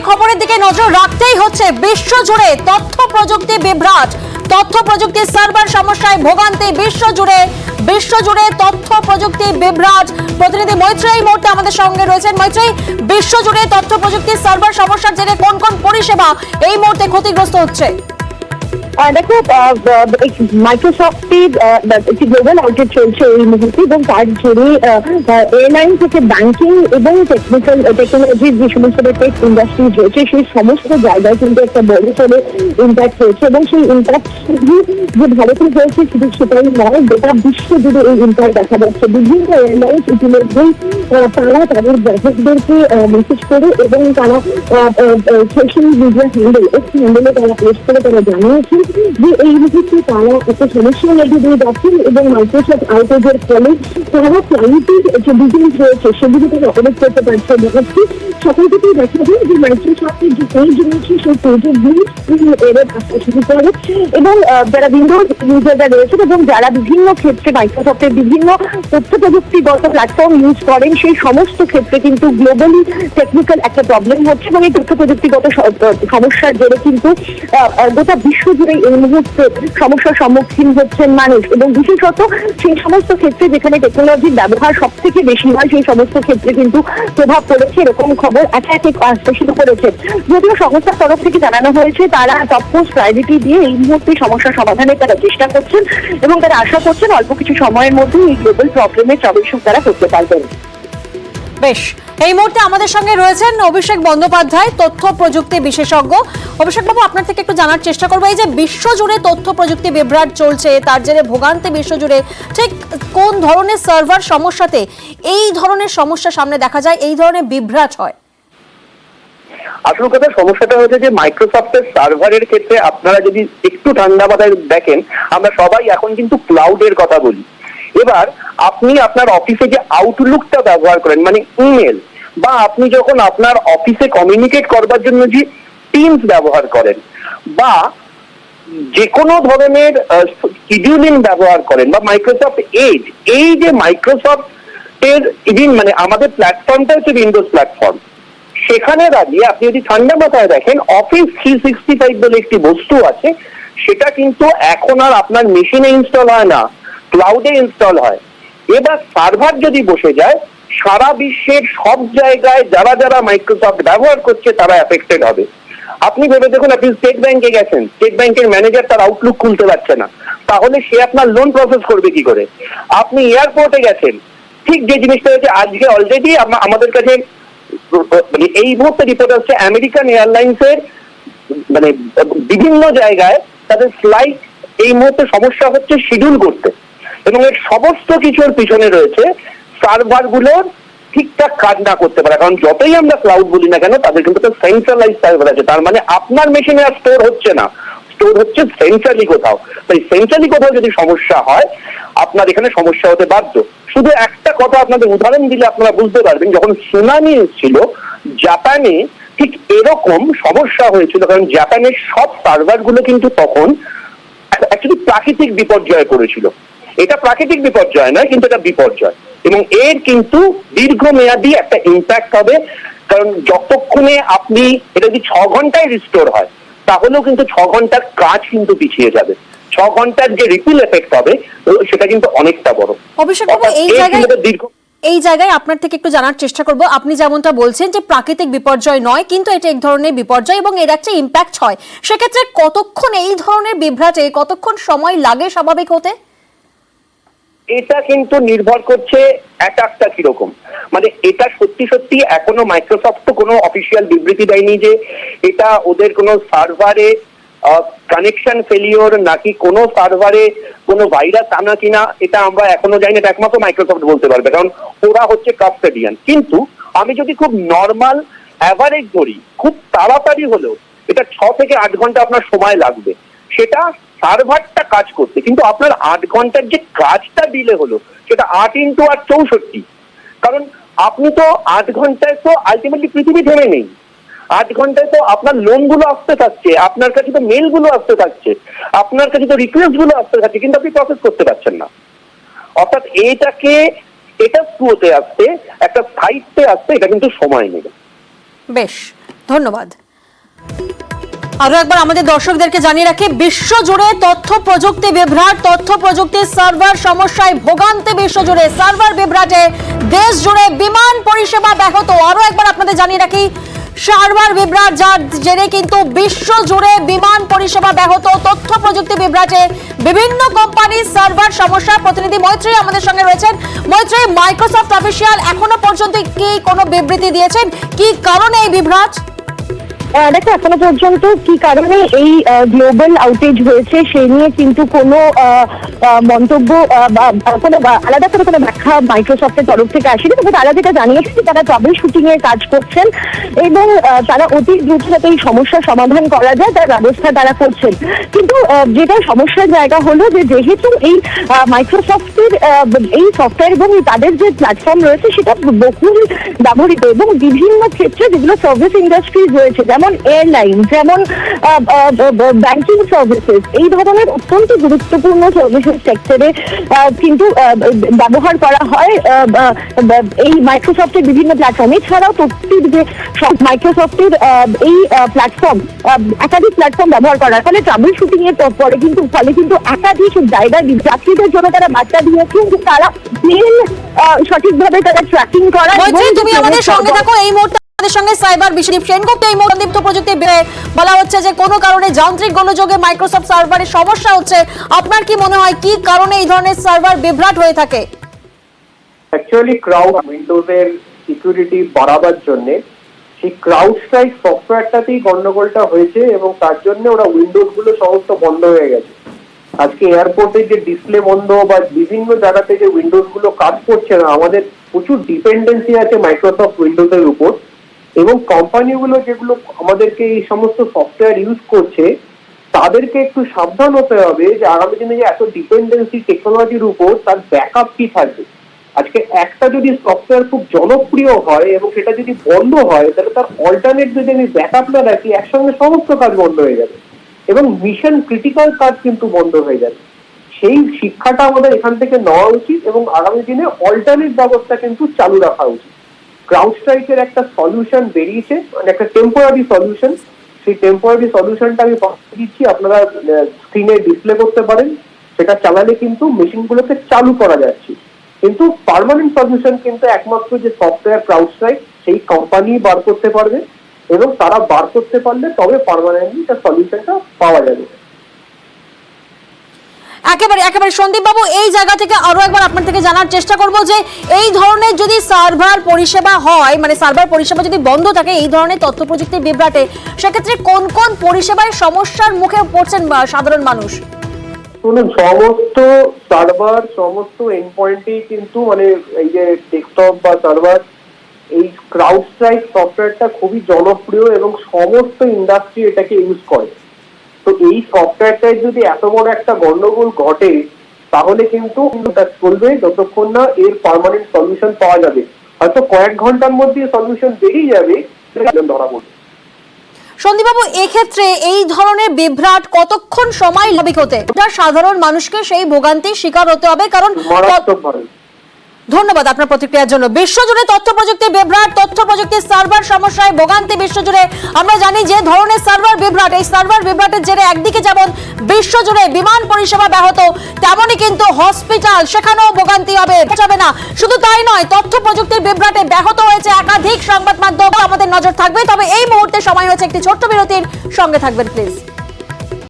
খবরের দিকে নজর রাখতেই হচ্ছে। বিশ্বজুড়ে তথ্য প্রযুক্তি বিভ্রাট, তথ্য প্রযুক্তির সার্ভার সমস্যায় ভোগান্তি বিশ্বজুড়ে তথ্য প্রযুক্তি বিভ্রাট। প্রতিনিধি মৈত্রী এই মুহূর্তে আমাদের সঙ্গে রয়েছেন। মৈত্রী, বিশ্বজুড়ে তথ্য প্রযুক্তির সার্ভার সমস্যার জেরে কোন কোন পরিষেবা এই মুহূর্তে ক্ষতিগ্রস্ত হচ্ছে? দেখো, মাইক্রোসফটের একটি গ্লোবাল আউটেজ চলছে এই মুহূর্তে, এবং তার জেরে এয়ারলাইন থেকে ব্যাংকিং এবং টেকনোলজির যে সমস্ত টেক ইন্ডাস্ট্রিজ রয়েছে সেই সমস্ত জায়গায় কিন্তু একটা বড় সড়ো ইম্প্যাক্ট হয়েছে। এবং সেই ইম্প্যাক্ট শুধু যে ভারতে হয়েছে শুধু সেটাই নয়, গোটা বিশ্ব জুড়ে এই ইম্প্যাক্ট দেখা যাচ্ছে। বিভিন্ন এয়ারলাইন্স ইতিমধ্যেই তারা তাদের গ্রাহকদেরকে মেসেজ করে এবং তারা সোশ্যাল মিডিয়া হ্যান্ডেলে তারা পোস্ট করে তারা জানিয়েছেন যে এই মুহূর্তে তারা একটা সমস্যার মধ্যে দিয়ে যাচ্ছেন, এবং মাইক্রোসফট আউটেজের ফলে তারা ক্লায়েন্টের যে বিজনেস রয়েছে সেগুলি তারা অপারেট করতে পারছে না। সকল থেকেই দেখা যায় যে মাইক্রোসফটের যে পেজ রয়েছে সেই পেজের এরর আসতে শুরু করে, এবং যারা উইন্ডোজ ইউজাররা রয়েছেন এবং যারা বিভিন্ন ক্ষেত্রে মাইক্রোসফটের বিভিন্ন তথ্য প্রযুক্তিগত প্ল্যাটফর্ম ইউজ করেন সেই সমস্ত ক্ষেত্রে কিন্তু গ্লোবালি টেকনিক্যাল একটা প্রবলেম হচ্ছে। এবং এই তথ্য প্রযুক্তিগত সমস্যার জেরে কিন্তু গোটা বিশ্ব জুড়ে এই মুহূর্তে সমস্যার সম্মুখীন হচ্ছেন মানুষ, এবং বিশেষত সেই সমস্ত ক্ষেত্রে যেখানে টেকনোলজির ব্যবহার সব থেকে বেশি হয় সেই সমস্ত ক্ষেত্রে কিন্তু প্রভাব পড়েছে। এরকম খবর একে একে আসতে শুরু করেছে। যদিও সংস্থার তরফ থেকে জানানো হয়েছে তারা টপমোস্ট প্রায়োরিটি দিয়ে এই মুহূর্তে সমস্যার সমাধানের তারা চেষ্টা করছেন, এবং তারা আশা করছেন অল্প কিছু সময়ের মধ্যে এই গ্লোবাল প্রবলেমের সমাধান তারা করতে পারবেন। বেশ, এই মুহূর্তে আমাদের সঙ্গে রয়েছেন অভিষেক বন্দ্যোপাধ্যায়, তথ্য প্রযুক্তি বিশেষজ্ঞ। অভিষেক বাবু, আপনার থেকে একটু জানার চেষ্টা করবো, এই যে বিশ্বজুড়ে তথ্য প্রযুক্তি বিভ্রাট চলছে তার জেরে ভোগান্তি বিশ্বজুড়ে, ঠিক কোন ধরনের সার্ভার সমস্যাতে এই ধরনের সমস্যা সামনে দেখা যায়, এই ধরনের বিভ্রাট হয়? আসল কথা সমস্যাটা হচ্ছে যে মাইক্রোসফটের সার্ভারের ক্ষেত্রে আপনারা যদি একটু ঠান্ডা মাথায় দেখেন, আমরা সবাই এখন কিন্তু ক্লাউডের কথা বলি। এবার আপনি আপনার অফিসে যে আউটলুকটা ব্যবহার করেন মানে ইমেল, বা আপনি যখন আপনার অফিসে কমিউনিকেট করবার জন্য যে টিমস ব্যবহার করেন, বা যে কোনো ধরনের শিডিউলিং ব্যবহার করেন, বা মাইক্রোসফট এজ, এই যে মাইক্রোসফটের ইভিন মানে আমাদের প্ল্যাটফর্মটা হচ্ছে উইন্ডোজ প্ল্যাটফর্ম, সেখানে দাঁড়িয়ে আপনি যদি ঠান্ডা মাথায় দেখেন অফিস 365 বলে একটি বস্তু আছে, সেটা কিন্তু এখন আর আপনার মেশিনে ইনস্টল হয় না, ক্লাউডে ইনস্টল হয়। এবার সার্ভার যদি বসে যায়, সারা বিশ্বের সব জায়গায় যারা যারা মাইক্রোসফট ব্যবহার করছে তারা এফেক্টেড হবে। আপনি ভেবে দেখুন, আপনি স্টেট ব্যাংকে গেছেন, স্টেট ব্যাংকের ম্যানেজার তার আউটলুক খুলতে পারছে না, তাহলে সে আপনার লোন প্রসেস করবে কি করে? আপনি এয়ারপোর্টে গেছেন, ঠিক যে জিনিসটা হচ্ছে আজকে অলরেডি আমাদের কাছে মানে এই মুহূর্তে রিপোর্ট আসছে আমেরিকান এয়ারলাইন্সের মানে বিভিন্ন জায়গায় তাদের ফ্লাইট এই মুহূর্তে সমস্যা হচ্ছে শিডিউল করতে, এবং এর সমস্ত কিছুর পিছনে রয়েছে সার্ভার গুলোর ঠিকঠাক কাজ না করতে পারে। কারণ যতই আমরা ক্লাউড বলি না কেন, তাদের কিন্তু একটা সেন্ট্রালাইজ সার্ভার আছে, তার মানে আপনার মেশিনে আর স্টোর হচ্ছে না, স্টোর হচ্ছে সেন্ট্রালি কোথাও। তাই সেন্ট্রালি কোথাও যদি সমস্যা হয় আপনার এখানে সমস্যা হতে বাধ্য। শুধু একটা কথা আপনাদের উদাহরণ দিলে আপনারা বুঝতে পারবেন, যখন সুনামি এসেছিল জাপানে ঠিক এরকম সমস্যা হয়েছিল, কারণ জাপানের সব সার্ভার গুলো কিন্তু তখন অ্যাকচুয়ালি প্রাকৃতিক বিপর্যয়ে পড়েছিল। এটা প্রাকৃতিক বিপর্যয় নয়, কিন্তু এটা বিপর্যয়, এবং এর কিন্তু দীর্ঘমেয়াদী একটা ইম্প্যাক্ট হবে। কারণ যতক্ষণে আপনি এটা যদি 6 ঘন্টায় রিস্টোর হয়, তাহলেও কিন্তু 6 ঘন্টার কাজ কিন্তু পিছিয়ে যাবে। 6 ঘন্টার যে রিপিল এফেক্ট হবে সেটা কিন্তু অনেকটা বড়। অভিষেক বাবু, এই জায়গায় আপনার থেকে একটু জানার চেষ্টা করব, আপনি যেমনটা বলছেন যে প্রাকৃতিক বিপর্যয় নয়, কিন্তু এটা এক ধরনের বিপর্যয় এবং এর একটা ইম্প্যাক্ট হয়, সেক্ষেত্রে কতক্ষণ এই ধরনের বিভ্রাটে কতক্ষণ সময় লাগে স্বাভাবিক হতে? এটা কিন্তু নির্ভর করছে অ্যাটাকটা কিরকম। মানে এটা সত্যি সত্যি এখনো মাইক্রোসফট তো কোনো অফিসিয়াল বিবৃতি দেয়নি যে এটা ওদের কোনো সার্ভারে কানেকশন ফেলিওর নাকি কোনো সার্ভারে কোনো ভাইরাস আনা কিনা, এটা আমরা এখনো জানি না, এটা একমাত্র মাইক্রোসফট বলতে পারবে, কারণ ওরা হচ্ছে কাস্টোডিয়ান। কিন্তু আমি যদি খুব নর্মাল অ্যাভারেজ ধরি, খুব তাড়াতাড়ি হলেও এটা 6 থেকে 8 ঘন্টা আপনার সময় লাগবে সেটা সার্ভারটা কাজ করতে, কিন্তু আপনার 8 ঘন্টার যে কাজটা দিলে হলো সেটা 8 × 8 64। কারণ আপনি তো 8 ঘন্টায় তো আলটিমেটলি পৃথিবী থেমে নেই, 8 ঘন্টায় তো আপনার লোন গুলো আসতে থাকছে, আপনার কাছে তো মেল গুলো আসতে থাকছে, আপনার কাছে তো রিকোয়েস্ট গুলো আসতে থাকছে, কিন্তু আপনি প্রসেস করতে পারছেন না। অর্থাৎ এটাকে এটা স্টুতে আসতে, একটা সাইটে আসতে এটা কিন্তু সময় নেবে। বেশ, ধন্যবাদ। আরো একবার আমাদের দর্শকদেরকে জানিয়ে রাখি, বিশ্বজুড়ে তথ্য প্রযুক্তি বিভ্রাট, তথ্য প্রযুক্তির সার্ভার সমস্যায় ভোগান্তি বিশ্বজুড়ে, সার্ভার বিভ্রাটে দেশ জুড়ে বিমান পরিষেবা ব্যাহত। আরো একবার আপনাদের জানিয়ে রাখি, সার্ভার বিভ্রাট যার জেরে কিন্তু বিশ্বজুড়ে বিমান পরিষেবা ব্যাহত, তথ্য প্রযুক্তি বিভ্রাটে বিভিন্ন কোম্পানির সার্ভার সমস্যা। প্রতিনিধি মৈত্রী আমাদের সঙ্গে রয়েছেন। মৈত্রী, মাইক্রোসফট অফিসিয়াল এখনো পর্যন্ত কি কোনো বিবৃতি দিয়েছেন? কি কারণে এই বিভ্রাট? দেখো, এখনো পর্যন্ত কি কারণে এই গ্লোবাল আউটেজ হয়েছে সেই নিয়ে কিন্তু কোনো মন্তব্য বা কোনো আলাদা করে কোনো ব্যাখ্যা মাইক্রোসফটের তরফ থেকে আসেনি। তবে তারা যেটা জানিয়েছে যে তারা ট্রাবল শুটিং এর কাজ করছেন এবং তারা অতি দ্রুত যাতে এই সমস্যার সমাধান করা যায় তার ব্যবস্থা তারা করছেন। কিন্তু যেটা সমস্যার জায়গা হলো যে যেহেতু এই মাইক্রোসফটের এই সফটওয়্যার এবং তাদের যে প্ল্যাটফর্ম রয়েছে সেটা বহুল ব্যবহৃত এবং বিভিন্ন ক্ষেত্রে যেগুলো সার্ভিস ইন্ডাস্ট্রিজ রয়েছে, যেমন এয়ারলাইন, যেমন ব্যাংকিং সার্ভিসেস, এই ধরনের অত্যন্ত গুরুত্বপূর্ণ সার্ভিসেস সেক্টরে কিন্তু ব্যবহার করা হয় এই মাইক্রোসফটের বিভিন্ন প্ল্যাটফর্ম। এছাড়াও প্রত্যেক যে মাইক্রোসফটের এই প্ল্যাটফর্ম একাধিক প্ল্যাটফর্ম ব্যবহার করার ফলে ট্রাবল শুটিং এর পরে কিন্তু একাধিক জায়গায় যাত্রীদের জন্য তারা বার্তা দিয়েছেন যে তারা প্লেন সঠিকভাবে তারা ট্র্যাকিং করা। তুমি আমাদের সঙ্গে থাকো। এই মুহূর্তে আমাদের সঙ্গে সাইবার বিশ্বদীপ সেনগুপ্ত। এই মুহূর্তে প্রযুক্তি বলা হচ্ছে যে কোনো কারণে যান্ত্রিক গোলযোগে মাইক্রোসফট সার্ভারের সমস্যা হচ্ছে। আপনার কি মনে হয় কি কারণে এই ধরনের সার্ভার বিভ্রাট হয়ে থাকে? অ্যাকচুয়ালি ক্রাউড উইন্ডোজের সিকিউরিটি বাড়াবার জন্য সেই ক্রাউড স্ট্রাইক সফটওয়্যারটাতেই গন্ডগোলটা হয়েছে এবং তার জন্য ওরা উইন্ডোজ গুলো সমস্ত বন্ধ হয়ে গেছে। আজকে এয়ারপোর্টে যে ডিসপ্লে বন্ধ বা বিভিন্ন জায়গাতে যে উইন্ডোজ গুলো কাজ করছে না, আমাদের প্রচুর ডিপেন্ডেন্সি আছে মাইক্রোসফট উইন্ডোজের উপর এবং কোম্পানিগুলো যেগুলো আমাদেরকে এই সমস্ত সফটওয়্যার ইউজ করছে তাদেরকে একটু সাবধান হতে হবে যে আগামী দিনে যে এত ডিপেন্ডেন্সি টেকনোলজির উপর তার ব্যাকআপ কি থাকবে। আজকে একটা যদি সফটওয়্যার খুব জনপ্রিয় হয় এবং সেটা যদি বন্ধ হয় তাহলে তার অল্টারনেট যদি আমি ব্যাকআপ না রাখি একসঙ্গে সমস্ত কাজ বন্ধ হয়ে যাবে এবং মিশন ক্রিটিক্যাল কাজ কিন্তু বন্ধ হয়ে যাবে। সেই শিক্ষাটা আমাদের এখান থেকে নেওয়া উচিত এবং আগামী দিনে অল্টারনেট ব্যবস্থা কিন্তু চালু রাখা উচিত। ক্রাউড স্ট্রাইকের একটা সলিউশন বেরিয়েছে, মানে একটা টেম্পোরারি সলিউশন। সেই টেম্পোরারি সলিউশনটা আমি পাঠিয়ে দিচ্ছি, আপনারা স্ক্রিনে ডিসপ্লে করতে পারেন। সেটা চালালে কিন্তু মেশিনগুলোকে চালু করা যাচ্ছে। কিন্তু পার্মানেন্ট সলিউশন কিন্তু একমাত্র যে সফটওয়্যার ক্রাউড স্ট্রাইক সেই কোম্পানি বার করতে পারবে এবং তারা বার করতে পারলে তবে পার্মানেন্টলি তার সলিউশনটা পাওয়া যাবে। একেবারে সন্দীপ বাবু, এই জায়গা থেকে আরো একবার আপনার থেকে জানার চেষ্টা করব যে এই ধরনের যদি সার্ভার পরিষেবা হয়, মানে সার্ভার পরিষেবা যদি বন্ধ থাকে এই ধরনের তথ্য প্রযুক্তির বিভ্রাটে, সেক্ষেত্রে কোন কোন পরিষেবায় সমস্যার মুখে পড়ছেন সাধারণ মানুষ? শুনুন, সমস্ত সার্ভার সমস্ত এন্ড পয়েন্টেই কিন্তু মানে এই যে ডেস্কটপ বা সার্ভার, এই ক্রাউড স্ট্রাইক সফটওয়্যারটা খুবই জনপ্রিয় এবং সমস্ত ইন্ডাস্ট্রি এটাকে ইউজ করে। তো এই সফটওয়্যারটায় যদি এত বড় একটা গন্ডগোল ঘটে তাহলে কিন্তু চলবে যতক্ষণ না এর পার্মানেন্ট সলিউশন পাওয়া যাবে। হয়তো কয়েক ঘন্টার মধ্যে সলিউশন বেরিয়ে যাবে, ধরা পড়বে। সন্দীপবাবু, এক্ষেত্রে এই ধরনের বিভ্রাট কতক্ষণ সময় লাগবে হতে? সাধারণ মানুষকে সেই ভোগান্তির শিকার হতে হবে, কারণ ধন্যবাদ আপনার প্রতিক্রিয়ার জন্য। বিশ্বজুড়ে তথ্য প্রযুক্তির বিভ্রাট, তথ্য প্রযুক্তির সার্ভার সমস্যায় ভোগান্তি বিশ্বজুড়ে। আমরা জানি যে ধরনের সার্ভার বিভ্রাট, এই সার্ভার বিভ্রাটের জেরে একদিকে যেমন বিশ্বজুড়ে বিমান পরিষেবা ব্যাহত, তেমনই কিন্তু হসপিটাল, সেখানেও ভোগান্তি হবে যাবে না। শুধু তাই নয়, তথ্য প্রযুক্তির বিভ্রাটে ব্যাহত হয়েছে একাধিক সংবাদ মাধ্যম। আমাদের নজর থাকবে। তবে এই মুহূর্তে সময় হয়েছে একটি ছোট্ট বিরতির, সঙ্গে থাকবেন প্লিজ।